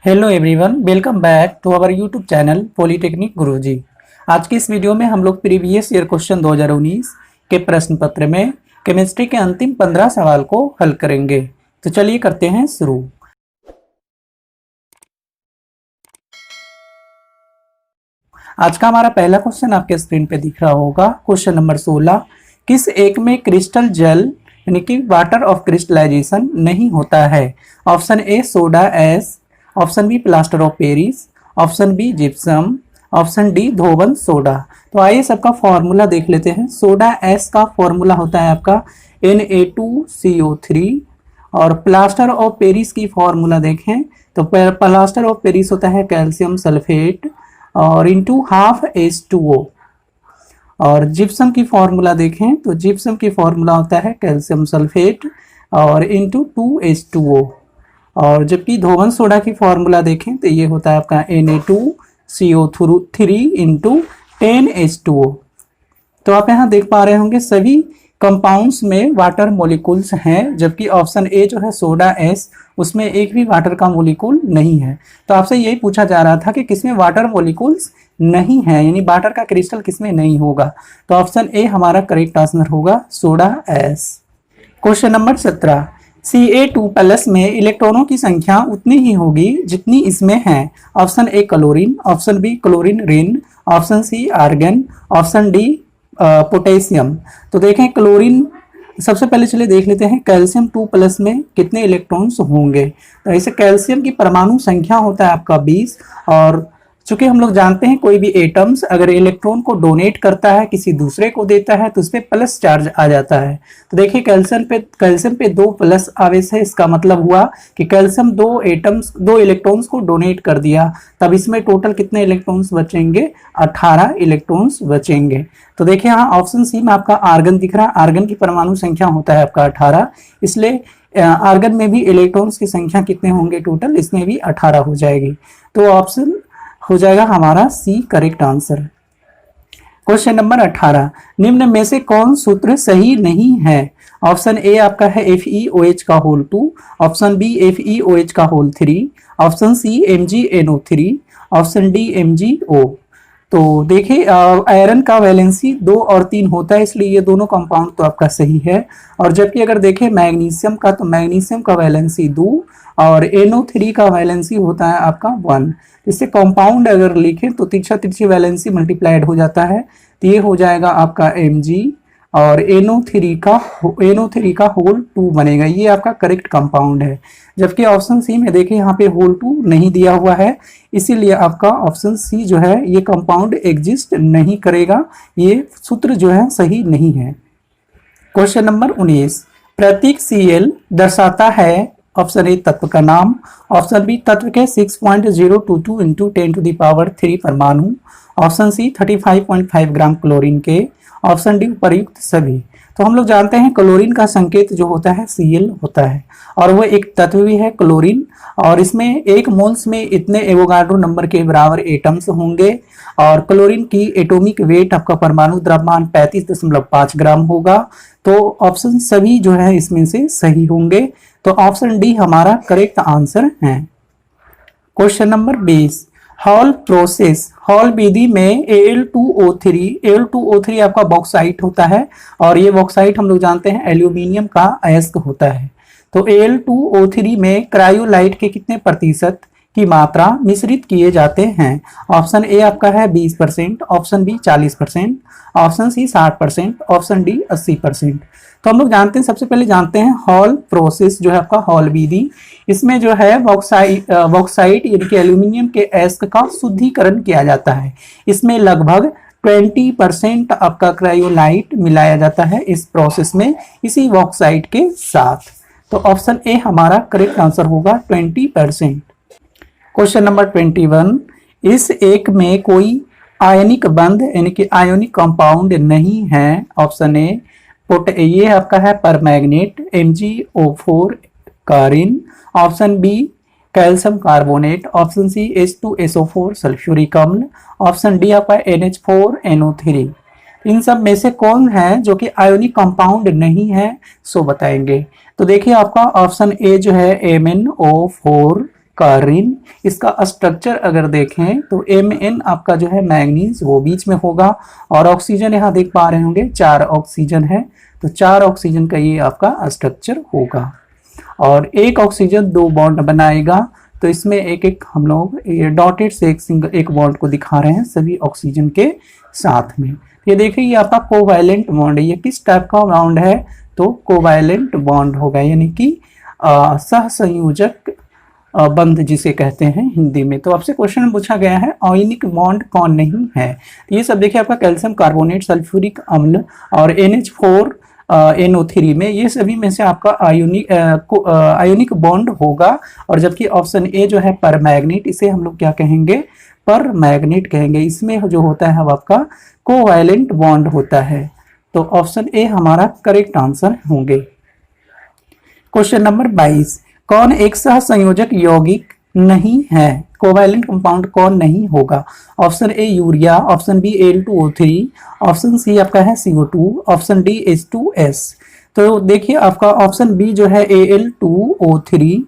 Hello everyone, welcome back to our YouTube channel polytechnic Guruji. आज की इस वीडियो में हम लोग प्रीवियस ईयर क्वेश्चन 2019 के प्रश्न पत्र में केमिस्ट्री के अंतिम 15 सवाल को हल करेंगे। तो चलिए करते हैं शुरू। आज का हमारा पहला क्वेश्चन आपके स्क्रीन पे दिख रहा होगा। क्वेश्चन नंबर 16, किस एक में क्रिस्टल जेल यानी कि वाटर ऑफ क्रिस्टलाइजेशन नहीं होता है? Option A soda ash, option B plaster of Paris, option B gypsum, option D धोवन सोडा। तो आइए सबका फॉर्मूला देख लेते हैं। सोडा एस का फॉर्मूला होता है आपका Na2CO3 और प्लास्टर ऑफ पेरिस की फॉर्मूला देखें तो प्लास्टर ऑफ पेरिस होता है कैल्शियम सल्फेट और इंटू हाफ H2O। और जिप्सम की फॉर्मूला देखें तो जिप्सम की फॉर्मूला होता है कैल्शियम सल्फेट और इंटू 2H2O। और जबकि धोवन सोडा की फॉर्मूला देखें तो ये होता है आपका Na2CO3 इंटू 10H2O। तो आप यहाँ देख पा रहे होंगे सभी कंपाउंड्स में वाटर मॉलिक्यूल्स हैं, जबकि ऑप्शन ए जो है सोडा एस उसमें एक भी वाटर का मॉलिक्यूल नहीं है। तो आपसे यही पूछा जा रहा था कि किसमें वाटर मॉलिक्यूल्स नहीं है, यानी वाटर का क्रिस्टल किसमें नहीं होगा। तो ऑप्शन ए हमारा करेक्ट आंसर होगा soda S. Question number 17, Ca2+ में इलेक्ट्रॉनों की संख्या उतनी ही होगी जितनी इसमें है। Option A chlorine, option B chlorine रिन, option C argon, option D potassium. तो देखें क्लोरीन, सबसे पहले चलिए देख लेते हैं कैल्शियम 2+ में कितने इलेक्ट्रॉन्स होंगे। तो ऐसे कैल्शियम की परमाणु संख्या होता है आपका 20। और चूंकि हम लोग जानते हैं कोई भी एटम्स अगर इलेक्ट्रॉन को डोनेट करता है किसी दूसरे को देता है तो उस पर प्लस चार्ज आ जाता है। तो देखिए कैल्शियम पे 2 प्लस आवेश है, इसका मतलब हुआ कि कैल्शियम 2 इलेक्ट्रॉन्स को डोनेट कर दिया। तब इसमें टोटल कितने इलेक्ट्रॉन्स बचेंगे? 18 इलेक्ट्रॉन्स बचेंगे। तो देखिए यहाँ ऑप्शन सी में आपका आर्गन दिख रहा है। आर्गन की परमाणु संख्या होता है आपका 18, इसलिए आर्गन में भी इलेक्ट्रॉन्स की संख्या कितने होंगे टोटल? इसमें भी 18 हो जाएगी। तो ऑप्शन हो जाएगा हमारा C correct answer. Question number 18, निम्न में से कौन सूत्र सही नहीं है? ऑप्शन ए आपका है FeOH का होल 2, ऑप्शन बी FeOH का whole 3, option C MgNO3, option D MgO। तो देखिए आयरन का वैलेंसी 2 और 3 होता है, इसलिए ये दोनों कंपाउंड तो आपका सही है। और जबकि अगर देखें मैग्नीशियम का तो मैग्नीशियम का वैलेंसी 2 और NO3 का वैलेंसी होता है आपका 1। इससे कंपाउंड अगर लिखें तो तिरछी वैलेंसी मल्टीप्लाइड हो जाता है, तो ये हो जाएगा आपका Mg और NO3 का होल 2 बनेगा। ये आपका करेक्ट कंपाउंड है। जबकि ऑप्शन सी में देखें यहाँ पे होल 2 नहीं दिया हुआ है, इसीलिए आपका ऑप्शन सी जो है ये कंपाउंड एग्जिस्ट नहीं करेगा, ये सूत्र जो है सही नहीं है। क्वेश्चन नंबर 19, प्रतीक Cl दर्शाता है ऑप्शन ए तत्व का नाम, ऑप्शन बी तत्व के 6.022 इंटू 10⁻³ परमाणु, ऑप्शन सी 35.5 ग्राम क्लोरीन के, ऑप्शन डी उपर्युक्त सभी। तो हम लोग जानते हैं क्लोरीन का संकेत जो होता है Cl होता है और वह एक तत्व भी है क्लोरीन। और इसमें 1 मोल्स में इतने एवोगाड्रो नंबर के बराबर एटम्स होंगे और क्लोरीन की एटॉमिक वेट आपका परमाणु द्रव्यमान 35.5 ग्राम होगा। तो ऑप्शन सभी जो है इसमें से सही होंगे। तो ऑप्शन डी हमारा करेक्ट आंसर है। Question number 20, Hall process, Hall विधि में Al2O3 आपका बॉक्साइट होता है और ये बॉक्साइट हम लोग जानते हैं एल्यूमिनियम का अयस्क होता है। तो Al2O3 में क्रायोलाइट के कितने प्रतिशत की मात्रा मिश्रित किए जाते हैं? ऑप्शन ए आपका है 20%, option B 40%, option C 60%, option D 80%। तो हम लोग जानते हैं, सबसे पहले जानते हैं हॉल प्रोसेस जो है आपका हॉल विधि। इसमें जो है बॉक्साइट यानी कि एल्यूमिनियम के अयस्क का शुद्धिकरण किया जाता है। इसमें लगभग 20% आपका क्रायोलाइट मिलाया जाता है इस प्रोसेस में इसी बॉक्साइट के साथ। तो ऑप्शन ए हमारा करेक्ट आंसर होगा 20%। क्वेश्चन नंबर 21, इस एक में कोई आयनिक बंध यानी कि आयोनिक कंपाउंड नहीं है। ऑप्शन ए ये आपका है परमैग्नेट MgO4 कारिन, option B calcium carbonate, option C H2SO4 sulphuric अम्ल, ऑप्शन डी आपका NH4NO3। इन सब में से कौन है जो कि आयोनिक कंपाउंड नहीं है, सो बताएंगे। तो देखिए आपका ऑप्शन ए जो है MnO4 का ऋण। इसका स्ट्रक्चर अगर देखें तो Mn आपका जो है मैग्नीज वो बीच में होगा, और ऑक्सीजन यहाँ देख पा रहे होंगे 4 ऑक्सीजन है, तो 4 ऑक्सीजन का ये आपका स्ट्रक्चर होगा। और एक ऑक्सीजन 2 बॉन्ड बनाएगा, तो इसमें एक एक हम लोग ये डॉटेड से एक बॉन्ड को दिखा रहे हैं सभी ऑक्सीजन के साथ में। ये देखिए ये आपका कोवैलेंट बॉन्ड है। ये किस टाइप का बॉन्ड है, तो कोवैलेंट बॉन्ड होगा, यानी कि सहसंयोजक बंध जिसे कहते हैं हिंदी में। तो आपसे क्वेश्चन पूछा गया है आयनिक बॉन्ड कौन नहीं है। ये सब देखिए आपका कैल्शियम कार्बोनेट, सल्फ्यूरिक अम्ल और NH4 NO3 में, ये सभी में से आपका आयोनिक बॉन्ड होगा। और जबकि ऑप्शन ए जो है परमैग्नेट, इसे हम लोग क्या कहेंगे, परमैग्नेट कहेंगे। इसमें जो होता है वो आपका कोवैलेंट बॉन्ड होता है। तो ऑप्शन ए हमारा करेक्ट आंसर होंगे। क्वेश्चन नंबर 22, कौन एक सहसंयोजक यौगिक नहीं है, कोवैलेंट कंपाउंड कौन नहीं होगा। Option A urea, option B Al2O3, option C आपका है CO2, ऑप्शन डी H2S। तो देखिए आपका ऑप्शन बी जो है Al2O3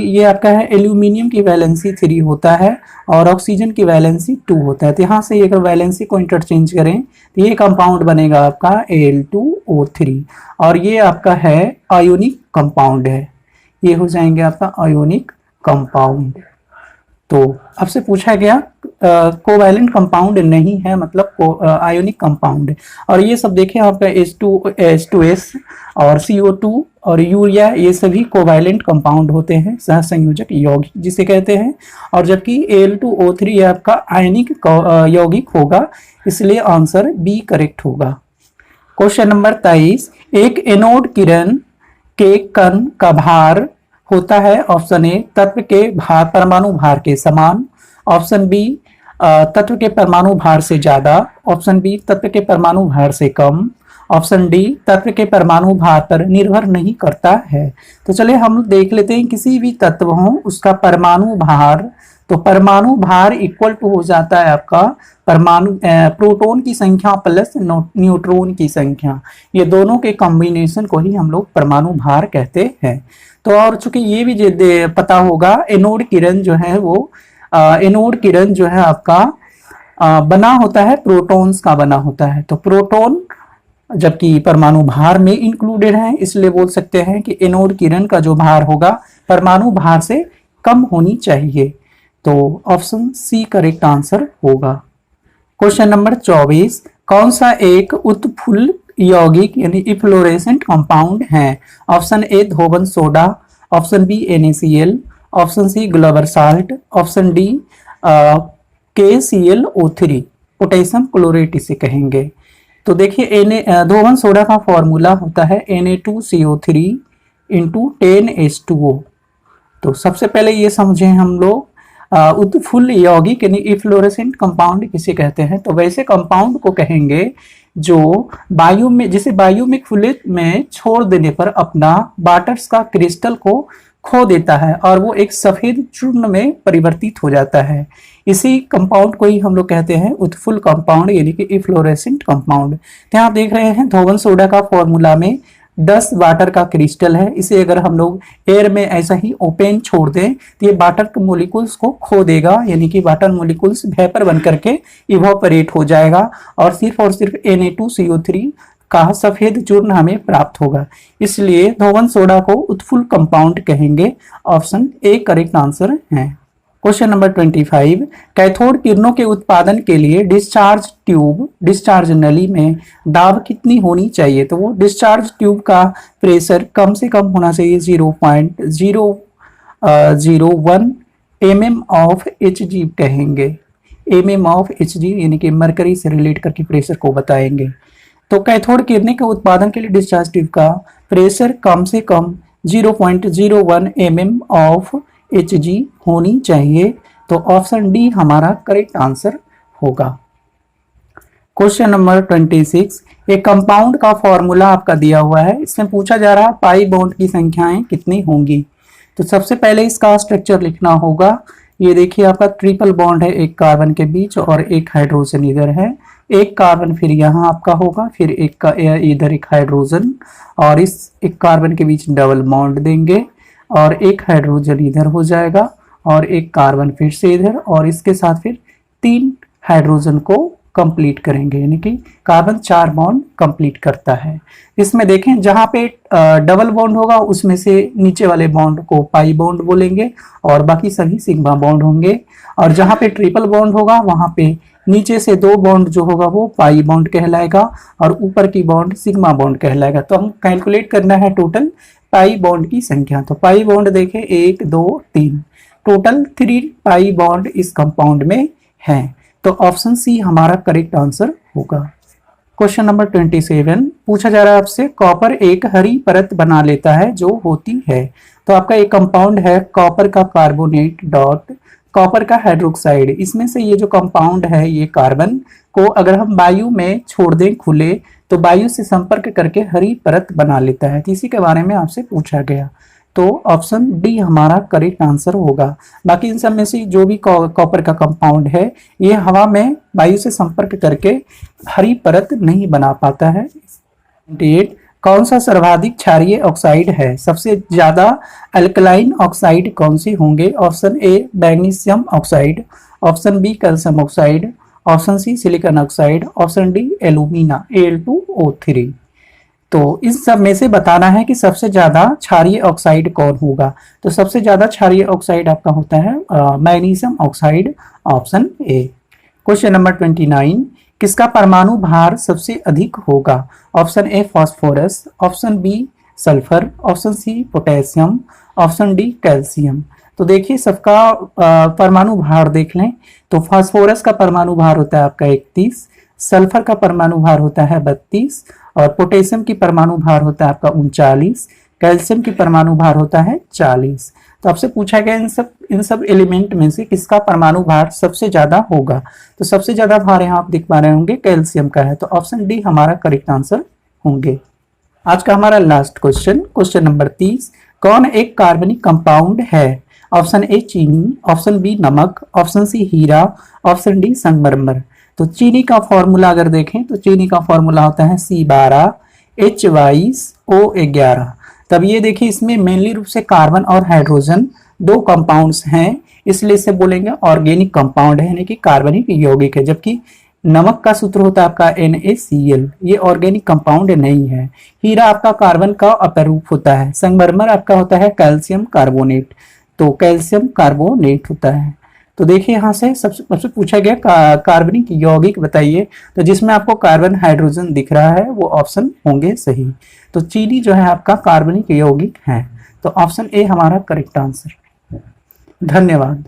ये आपका है एल्यूमिनियम की वैलेंसी 3 होता है और ऑक्सीजन की वैलेंसी 2 होता है। तो यहाँ से अगर वैलेंसी को इंटरचेंज करें तो ये कंपाउंड बनेगा आपका Al2O3, और ये आपका है आयोनिक कंपाउंड है। ये हो जाएंगे आपका आयोनिक कंपाउंड। तो आपसे पूछा गया कोवैलेंट कंपाउंड नहीं है, मतलब आयोनिक कंपाउंड है। और ये सब देखिए आपका H2S और CO2 और यूरिया, ये सभी कोवैलेंट कंपाउंड होते हैं, सहसंयोजक यौगिक जिसे कहते हैं। और जबकि Al2O3 आपका आयनिक यौगिक होगा, इसलिए आंसर बी करेक्ट होगा। क्वेश्चन नंबर 23, एक एनोड किरण के कण का भार होता है। ऑप्शन ए तत्व के भार परमाणु भार के समान, ऑप्शन बी तत्व के परमाणु भार से ज्यादा, ऑप्शन बी तत्व के परमाणु भार से कम, ऑप्शन डी तत्व के परमाणु भार पर निर्भर नहीं करता है। तो चलिए हम देख लेते हैं, किसी भी तत्व हो उसका परमाणु भार, तो परमाणु भार इक्वल टू हो जाता है आपका परमाणु प्रोटॉन की संख्या प्लस न्यूट्रॉन की संख्या, ये दोनों के कॉम्बिनेशन को ही हम लोग परमाणु भार कहते हैं। तो और चूंकि ये भी पता होगा एनोड किरण जो है वो एनोड किरण जो है आपका बना होता है प्रोटॉन्स का बना होता है। तो प्रोटॉन जबकि परमाणु भार में इंक्लूडेड है, इसलिए बोल सकते हैं कि एनोड किरण का जो भार होगा परमाणु भार से कम होनी चाहिए। तो ऑप्शन सी करेक्ट आंसर होगा। क्वेश्चन नंबर 24, कौन सा एक उत्फुल्ल यौगिक यानी इफ्लोरेसेंट कंपाउंड है। ऑप्शन ए धोबन soda, option B NaCl, option C Glauber salt, option D KClO3 potassium chlorate इसे कहेंगे। तो देखिए धोबन सोडा का फॉर्मूला होता है Na2CO3 × 10H2O। तो सबसे पहले ये समझे हम लोग उत्फुल्ल यौगिक यानी इफ्लोरेसेंट कंपाउंड किसे कहते हैं। तो वैसे कंपाउंड को कहेंगे जो वायु में, जिसे वायु में खुले में छोड़ देने पर अपना वाटर्स का क्रिस्टल को खो देता है और वो एक सफेद चूर्ण में परिवर्तित हो जाता है। इसी कंपाउंड को ही हम लोग कहते हैं उत्फुल्ल कंपाउंड यानी कि इफ्लोरेसेंट कंपाउंड। तो यहाँ देख रहे हैं धोबन सोडा का फॉर्मूला में 10 वाटर का क्रिस्टल है। इसे अगर हम लोग एयर में ऐसा ही ओपन छोड़ दें तो ये वाटर के मोलिकुल्स को खो देगा, यानी कि वाटर मोलिकुल्स वेपर बन करके इवोपरेट हो जाएगा और सिर्फ Na2CO3 का सफेद चूर्ण हमें प्राप्त होगा। इसलिए धोबन सोडा को उत्फुल्ल कंपाउंड कहेंगे। ऑप्शन ए करेक्ट आंसर है। क्वेश्चन नंबर 25, कैथोड किरणों के उत्पादन के लिए डिस्चार्ज नली में दाब कितनी होनी चाहिए। तो वो डिस्चार्ज ट्यूब का प्रेशर कम से कम होना चाहिए 0.001 mm ऑफ Hg कहेंगे। mm ऑफ Hg यानी कि मरकरी से रिलेट करके प्रेशर को बताएंगे। तो कैथोड किरणें के उत्पादन के लिए डिस्चार्ज ट्यूब का प्रेशर कम से कम 0.01 mm ऑफ Hg होनी चाहिए। तो ऑप्शन डी हमारा करेक्ट आंसर होगा। क्वेश्चन नंबर 26, एक कंपाउंड का फॉर्मूला आपका दिया हुआ है, इसमें पूछा जा रहा है पाई बॉन्ड की संख्याएं कितनी होंगी। तो सबसे पहले इसका स्ट्रक्चर लिखना होगा। ये देखिए आपका ट्रिपल बॉन्ड है एक कार्बन के बीच और एक हाइड्रोजन इधर है, एक कार्बन फिर यहाँ आपका होगा, फिर एक का इधर एक हाइड्रोजन और इस एक कार्बन के बीच डबल बॉन्ड देंगे और एक हाइड्रोजन इधर हो जाएगा और एक कार्बन फिर से इधर, और इसके साथ फिर 3 हाइड्रोजन को कंप्लीट करेंगे, यानी कि कार्बन 4 बॉन्ड कंप्लीट करता है। इसमें देखें जहां पे डबल बॉन्ड होगा उसमें से नीचे वाले बॉन्ड को पाई बॉन्ड बोलेंगे और बाकी सभी सिग्मा बॉन्ड होंगे, और जहां पे ट्रिपल बॉन्ड होगा वहां पे नीचे से 2 बॉन्ड जो होगा वो पाई बॉन्ड कहलाएगा और ऊपर की बॉन्ड सिग्मा बॉन्ड कहलाएगा। तो हम कैलकुलेट करना है टोटल पाई बॉन्ड की संख्या। तो पाई बॉन्ड देखें 1 2 3, टोटल 3 पाई बॉन्ड इस कंपाउंड में है। तो ऑप्शन सी हमारा करेक्ट आंसर होगा। क्वेश्चन नंबर 27 पूछा जा रहा है आपसे, कॉपर एक हरी परत बना लेता है जो होती है। तो आपका एक कंपाउंड है कॉपर का कार्बोनेट डॉट कॉपर का हाइड्रोक्साइड। इसमें से ये जो कंपाउंड है ये कार्बन को अगर हम वायु में छोड़ दें खुले तो वायु से संपर्क करके हरी परत बना लेता है। तो इसी के बारे में आपसे पूछा गया, तो ऑप्शन डी हमारा करेक्ट आंसर होगा। बाकी इन सब में से जो भी कॉपर का कंपाउंड है ये हवा में वायु से संपर्क करके हरी परत नहीं बना पाता है। 28 कौन सा सर्वाधिक क्षारीय ऑक्साइड है? सबसे ज्यादा अल्कलाइन ऑक्साइड कौन से होंगे? Option A magnesium oxide, option B calcium oxide, option C silicon oxide, option D alumina Al2O3। तो इस सब में से बताना है कि सबसे ज्यादा क्षारीय ऑक्साइड कौन होगा। तो सबसे ज्यादा क्षारीय ऑक्साइड आपका होता है magnesium oxide, option A. Question number 29 किसका परमाणु भार सबसे अधिक होगा? Option A phosphorus, option B sulphur, option C potassium, option D calcium. तो देखिए सबका परमाणु भार देख लें। तो फास्फोरस का परमाणु भार होता है आपका 31, सल्फर का परमाणु भार होता है 32 और पोटेशियम की परमाणु भार होता है आपका 39, कैल्शियम की परमाणु भार होता है 40। तो आपसे पूछा गया इन सब एलिमेंट में से किसका परमाणु भार सबसे ज्यादा होगा। तो सबसे ज्यादा भार यहाँ आप देख पा रहे होंगे कैल्शियम का है, तो ऑप्शन डी हमारा करेक्ट आंसर होंगे। आज का हमारा लास्ट क्वेश्चन, क्वेश्चन नंबर 30 कौन एक कार्बनिक कंपाउंड है? ऑप्शन ए चीनी, ऑप्शन बी नमक, ऑप्शन सी हीरा, ऑप्शन डी संगमरमर। तो चीनी का फॉर्मूला अगर देखें तो चीनी का फॉर्मूला होता है C12H22O11। तब ये देखिए इसमें मेनली रूप से कार्बन और हाइड्रोजन 2 कंपाउंड्स हैं, इसलिए इसे बोलेंगे ऑर्गेनिक कंपाउंड है, यानी कि कार्बनिक यौगिक है। जबकि नमक का सूत्र होता है आपका NaCl, ये ऑर्गेनिक कंपाउंड नहीं है। हीरा आपका कार्बन का अपरूप होता है। संगमरमर आपका होता है कैल्शियम कार्बोनेट, तो कैल्शियम कार्बोनेट होता है। तो देखिए यहाँ से सबसे पूछा गया कार्बनिक यौगिक बताइए, तो जिसमें आपको कार्बन हाइड्रोजन दिख रहा है वो ऑप्शन होंगे सही। तो चीनी जो है आपका कार्बनिक यौगिक है, तो ऑप्शन ए हमारा करेक्ट आंसर। धन्यवाद।